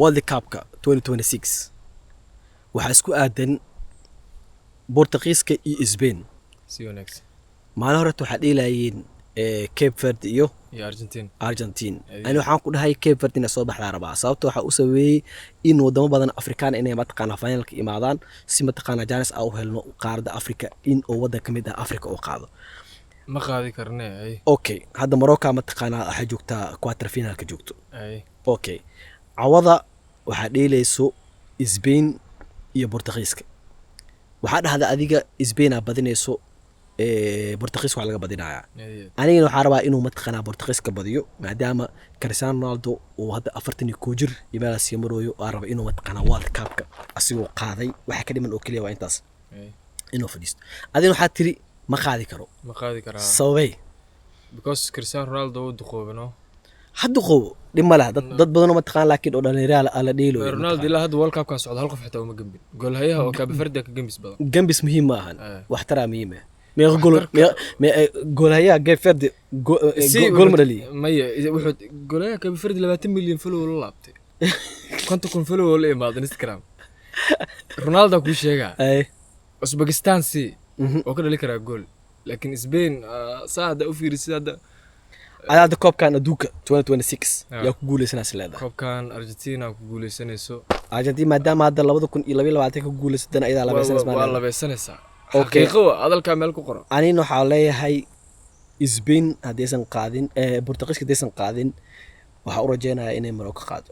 World Cup-ka 2026 waxaa isku aadan Portugiiska iyo Spain. سيونكس maalin hore waxaa dheelayeen Cape Verde iyo يا Argentina ani waxaan ku dhahay Cape Verde inay soo baxdaa rabaa sababtoo waxa uu sameeyay in wadamo badan Afrikaan inay mataqaana finalka imaadaan si mataqaana Janis u helno qaaradda Afrika in oo wadan kamid ah Afrika oo qaado ما قاضي كرنيه اي okay hadda Morocco mataqaana waxa joogtaa quarter finalka joogto اي okay cawada waxaa dheelayso Spain iyo Portugiiska waxaa dhahda adiga Spain aa badinayso Portugiis waa laga badinayaa anigana waxaan rabaa inuu mataqaana Portugiiska badiyo maadaama Cristiano Ronaldo uu hadda 41 jir imaalaas yamarooyo oo raba inuu mataqaana World Cup-ka asigoo qaaday waxa ka dhiman oo kaliya waa intaas inuu fadhiisto adina waxaa tiri ma qaadi karo ما قاضي كرا sababay because كريستيانو رونالدو دخوبنو hadda qow dhima laha dad badan oo mataqaana laakiin oo dhalinyaro la dheelo رونالدو لا هذا وورلد كاب كان سعود هل قف حتى وما جنبي قول هيها وكاب فردك جنبس بدل gambis muhiim ma ahan wax taraa muhiim ah gool hayaa Cape Verde gool madali مية وحد قول هيها كاب فرد 20 مليون فلو ولا لابتي كنت كون فلو ولا ما انستغرام رونالدو كل شيء ay أوزبكستان سي وكذا لك جول لكن اسبين صعد او في رساده ada koobkan adduunka 2026 yaa ku guuleysanaysa leedahay كوب كان ارجنتينا كغوليسنيسو Argentina maadaama hadda 2022 ka guuleysatana ayada la beesanaysa والله بيسنسا Okay. حقيقه هذا الكامل ku qoran anina waxa leeyahay Spain hadaysan qaadin Portugiiska hadaysan qaadin waxa u rajeynayaa inay Morocco qaado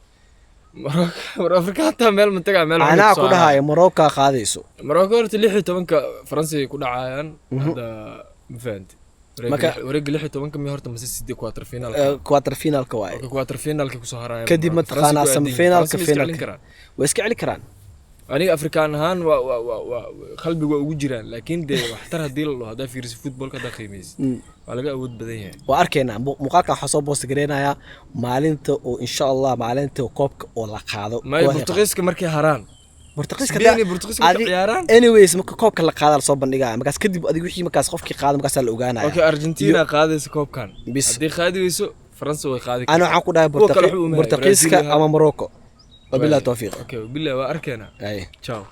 مروكو افريقيا حتى ميل منطقه ميل anaa ku dhahay Morocco qaadayso مروكو horta 16 فرنسي ku dhacayaan hada ma fahanti wareeg 16 mi horta masii quarter final quarter finalka waay quarter final ku soo harayaan kadib ma taqaana semi finalka finalka way iska celi karaan aniga afrikaan ahaan qalbiga ugu jiraan laakiin de waxtar hadii la hada fiirsi footballka da qiimeys waa laga awood badan yahay waa arkeena muuqaalka waxa soo post gareynaya maalinta oo insha Allah maalinta koobka oo la qaado ma Portugiiska markay haraan Portugiiska ciyaaraan anyways marka koobka la qaado soo bandhigaa markaas kadib adiga wixii markaas qofkii qaado markaas la ogaanaya okay Argentina qaadaysa koobkan hadii qaadayso France way qaadi ana waxaan ku dhahay Portugiiska ama Morocco وبالله توفيق اوكي بالله واركنا اي تشاو